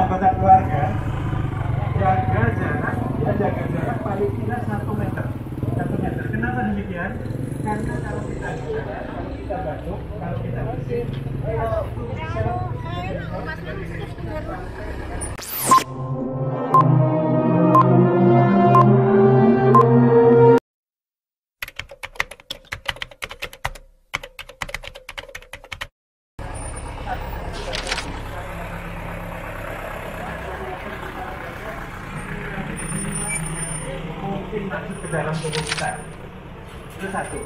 anggota keluarga jaga jarak, ya jaga jarak paling tidak 1 meter. 1 meter. Kenapa demikian? Karena kalau kita bicara, kalau kita batuk, kalau kita bersin, masuk ke dalam tubuh kita. Itu satu.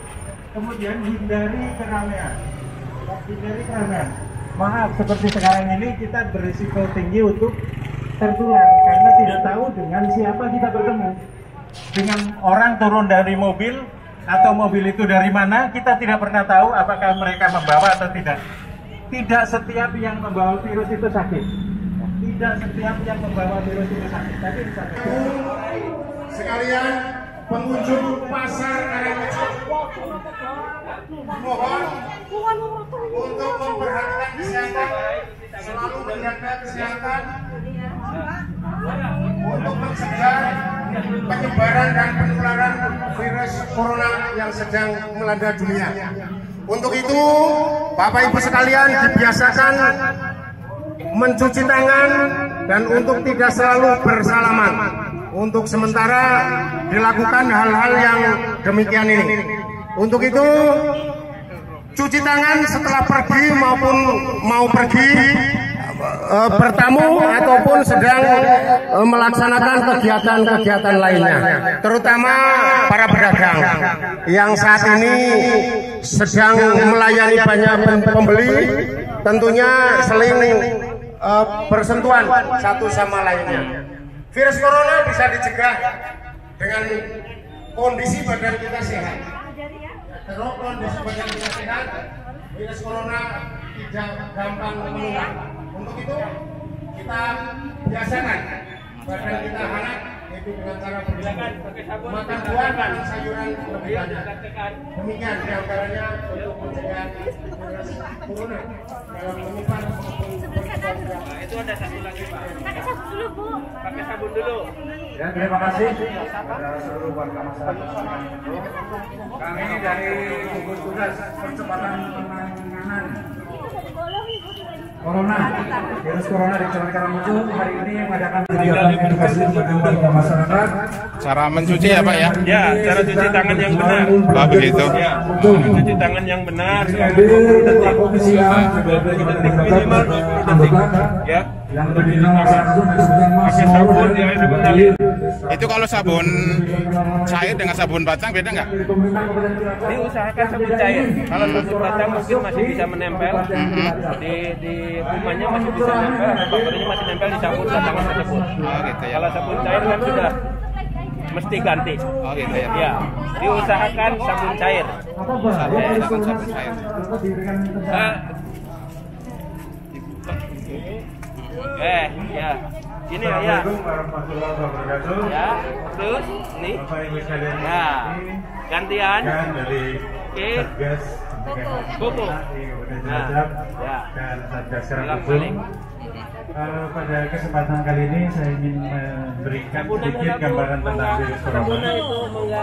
Kemudian hindari keramaian. Hindari keramaian. Maaf, seperti sekarang ini kita berisiko tinggi untuk tertular karena tidak tahu dengan siapa kita bertemu. Dengan orang turun dari mobil atau mobil itu dari mana, kita tidak pernah tahu apakah mereka membawa atau tidak. Tidak setiap yang membawa virus itu sakit. Tidak setiap yang membawa virus itu sakit. Tapi sekalian pengunjung pasar Karangrejo, mohon untuk memperhatikan kesehatan, selalu menjaga kesehatan untuk mencegah penyebaran dan penularan virus corona yang sedang melanda dunia. Untuk itu, Bapak Ibu sekalian dibiasakan mencuci tangan dan untuk tidak selalu bersalaman. Untuk sementara dilakukan hal-hal yang demikian ini. Untuk itu cuci tangan setelah pergi maupun mau pergi bertamu ataupun sedang melaksanakan kegiatan-kegiatan lainnya. Terutama para pedagang yang saat ini sedang melayani banyak pembeli, tentunya seling bersentuhan satu sama lainnya. Virus corona bisa dicegah dengan kondisi badan kita sehat. Kalau kondisi badan kita sehat, virus corona tidak gampang menular. Untuk itu kita biasakan badan kita hangat, yaitu dengan cara berjalan, makan buah dan sayuran lebih banyak. Demikian diantaranya untuk mencegah virus corona dalam menyebar maupun berkembang. Itu ada satu lagi Pak. Pakai sabun dulu Bu. Pakai sabun dulu. Ya, terima kasih kepada seluruh warga masyarakat. Kami dari gugus tugas percepatan penanganan Corona, virus corona di Kecamatan Karangrejo hari ini mengadakan kegiatan edukasi kepada warga masyarakat. Cara mencuci ya Pak ya? Ya, cara cuci tangan yang benar. Oh begitu. Ya, cuci tangan yang benar. Komisi detik minimal 20 detik. Ya. Yang dikenal langsung disebutkan Pakai sabun yang ada benar. Itu kalau sabun cair dengan sabun batang beda nggak? Diusahakan sabun cair. Kalau sabun batang mungkin masih bisa menempel di rumahnya, masih bisa nempel, bakteri masih nempel di sabun batangan tersebut. Oh gitu ya. Kalau sabun cair kan sudah mesti ganti. Oh gitu ya. Ya, diusahakan sabun cair. Sabun cair. Ya. Ini ya. Ya, terus ini. Ya, gantian. Dari Satgas Koko. Nah, Ya. dan Satgas Karangrejo. Pada kesempatan kali ini saya ingin memberikan sedikit gambaran tentang virus corona.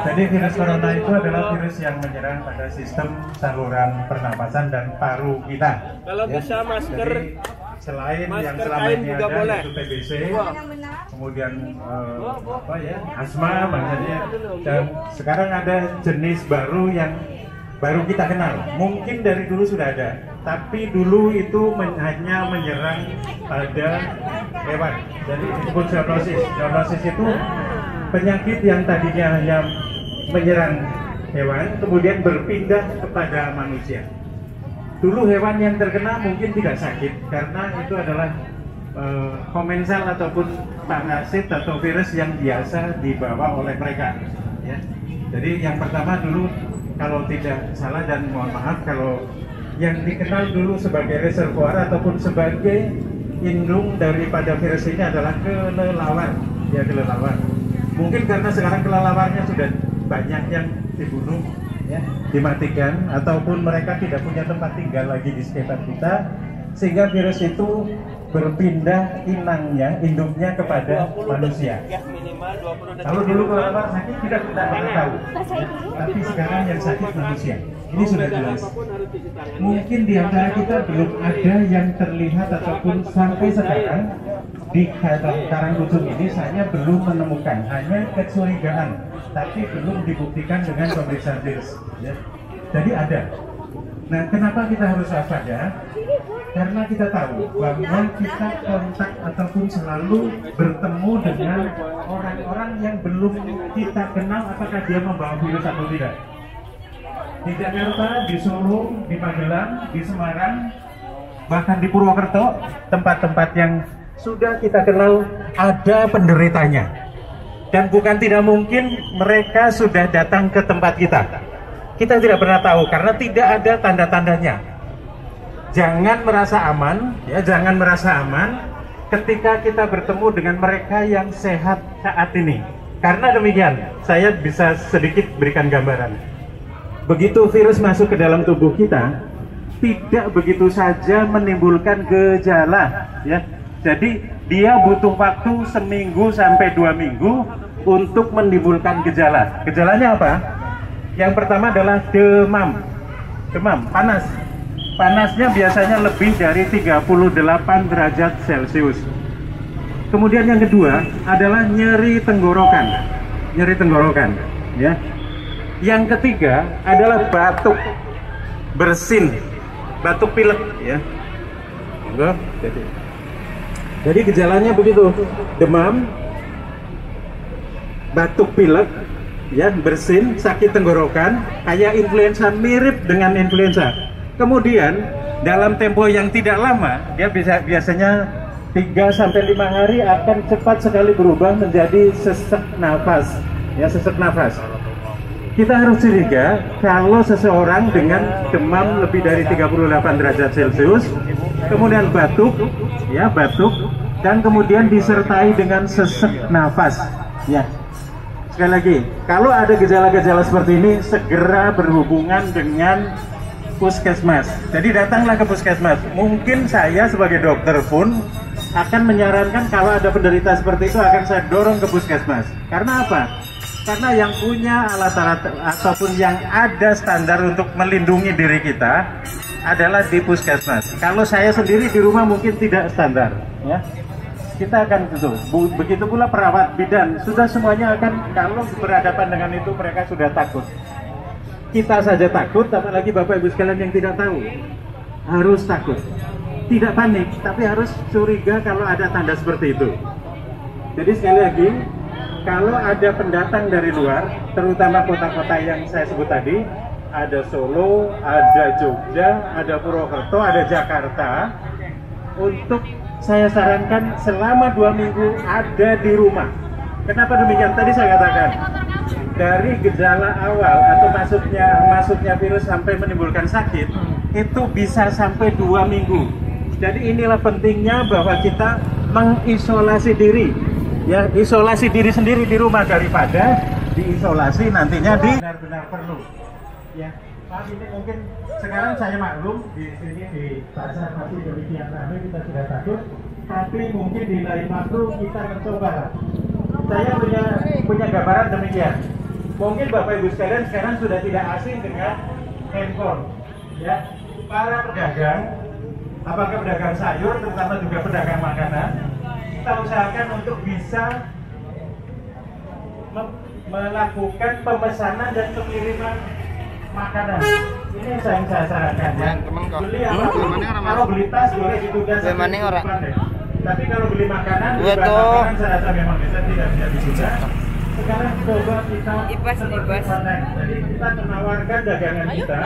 Jadi virus corona itu adalah virus yang menyerang pada sistem saluran pernapasan dan paru kita. Kalau bisa masker. Jadi, selain Masker yang selama kain ini juga ada boleh. yaitu TBC, kemudian asma maksudnya, dan sekarang ada jenis baru yang baru kita kenal. Mungkin dari dulu sudah ada, tapi dulu itu hanya menyerang pada hewan. Jadi disebut zoonosis. Zoonosis itu penyakit yang tadinya hanya menyerang hewan, kemudian berpindah kepada manusia. Dulu hewan yang terkena mungkin tidak sakit karena itu adalah komensal ataupun parasit atau virus yang biasa dibawa oleh mereka. Ya. Jadi yang pertama dulu kalau tidak salah dan mohon maaf kalau yang dikenal dulu sebagai reservoir ataupun sebagai indung daripada virus ini adalah kelelawar. Ya, kelelawar. Mungkin karena sekarang kelelawarnya sudah banyak yang dibunuh, ya, dimatikan, ataupun mereka tidak punya tempat tinggal lagi di sekitar kita, sehingga virus itu berpindah inangnya, induknya kepada manusia. Kalau dulu kalau sakit tidak pernah tahu, tapi sekarang yang sakit manusia. Ini sudah jelas. Mungkin di antara kita belum ada yang terlihat ataupun sampai sekarang di Karangkucung ini saya belum menemukan, hanya kecurigaan, tapi belum dibuktikan dengan pemeriksaan virus. Ya. Jadi ada. Nah, kenapa kita harus waspada? Karena kita tahu bahwa kita kontak ataupun selalu bertemu dengan orang-orang yang belum kita kenal apakah dia membawa virus atau tidak. Di Jakarta, di Solo, di Magelang, di Semarang, bahkan di Purwokerto, tempat-tempat yang sudah kita kenal ada penderitanya. Dan bukan tidak mungkin mereka sudah datang ke tempat kita. Kita tidak pernah tahu karena tidak ada tanda-tandanya. Jangan merasa aman, ya, jangan merasa aman ketika kita bertemu dengan mereka yang sehat saat ini. Karena demikian, saya bisa sedikit berikan gambaran. Begitu virus masuk ke dalam tubuh kita, tidak begitu saja menimbulkan gejala, ya. Jadi dia butuh waktu seminggu sampai 2 minggu untuk menimbulkan gejala. Gejalanya apa? Yang pertama adalah demam, panas. Panasnya biasanya lebih dari 38 derajat Celcius. Kemudian yang kedua adalah nyeri tenggorokan, ya. Yang ketiga adalah batuk, bersin, batuk pilek, ya. Jadi gejalanya begitu, demam, batuk pilek, ya, bersin, sakit tenggorokan, kayak influenza, mirip dengan influenza. Kemudian dalam tempo yang tidak lama, dia biasanya 3-5 hari akan cepat sekali berubah menjadi sesak nafas, ya, sesak nafas. Kita harus curiga kalau seseorang dengan demam lebih dari 38 derajat Celcius, kemudian batuk, ya, batuk, dan kemudian disertai dengan sesak nafas, ya. Sekali lagi, kalau ada gejala-gejala seperti ini, segera berhubungan dengan puskesmas. Jadi datanglah ke puskesmas. Mungkin saya sebagai dokter pun akan menyarankan kalau ada penderita seperti itu akan saya dorong ke puskesmas. Karena apa? Karena yang punya alat-alat ataupun yang ada standar untuk melindungi diri kita adalah di puskesmas. Kalau saya sendiri di rumah mungkin tidak standar, ya. Kita akan tentu. Begitu pula perawat bidan, sudah semuanya akan, kalau berhadapan dengan itu mereka sudah takut. Kita saja takut, apalagi Bapak Ibu sekalian yang tidak tahu. Harus takut. Tidak panik, tapi harus curiga kalau ada tanda seperti itu. Jadi sekali lagi, kalau ada pendatang dari luar, terutama kota-kota yang saya sebut tadi, ada Solo, ada Jogja, ada Purwokerto, ada Jakarta, untuk saya sarankan selama 2 minggu ada di rumah. Kenapa demikian? Tadi saya katakan, dari gejala awal atau masuknya virus sampai menimbulkan sakit itu bisa sampai 2 minggu. Jadi inilah pentingnya bahwa kita mengisolasi diri, ya, isolasi diri sendiri di rumah daripada diisolasi nantinya di benar-benar perlu, ya. Pak, ini mungkin sekarang saya maklum di sini di pasar masih demikian ramai, kita sudah takut, tapi mungkin di lain waktu kita mencoba. Saya punya gambaran demikian. Mungkin Bapak Ibu sekalian sekarang sudah tidak asing dengan handphone, ya. Para pedagang, apakah pedagang sayur, terutama juga pedagang makanan, kita usahakan untuk bisa melakukan pemesanan dan pengiriman makanan. Ini yang saya sarankan, ya. Beli kalau beli tas boleh ditunda sampai depan deh. Tapi kalau beli makanan, makanan saya rasa memang bisa tidak ditunda. Sekarang coba kita online. Jadi kita menawarkan dagangan kita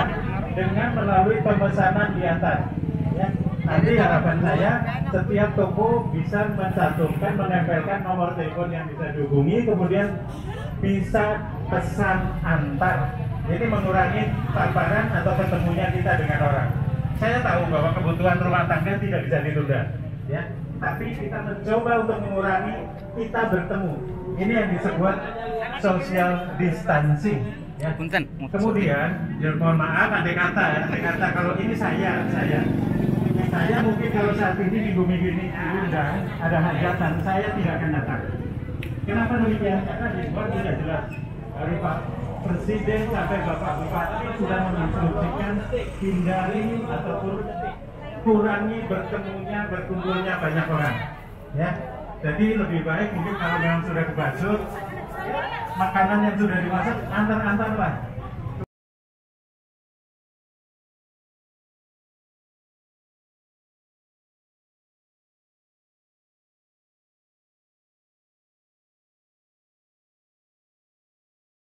dengan melalui pemesanan di atas, ya. Nanti harapan saya setiap toko bisa mencantumkan, menempelkan nomor telepon yang bisa dihubungi, kemudian bisa pesan antar. Jadi mengurangi paparan atau ketemunya kita dengan orang. Saya tahu bahwa kebutuhan rumah tangga tidak bisa ditunda, ya. Tapi kita mencoba untuk mengurangi kita bertemu. Ini yang disebut social distancing, ya. Kemudian, ya mohon maaf, andai kata kalau ini saya Saya mungkin kalau saat ini minggu-minggu ini diundang ada hajatan, saya tidak akan datang. Kenapa demikian? Karena dibuat sudah jelas dari Pak Presiden sampai Bapak Bupati sudah menginstruksikan hindari ataupun kurangi berkumpulnya banyak orang. Ya, jadi lebih baik mungkin kalau memang sudah dibasuh, makanan yang sudah dimasak antar-antar lah.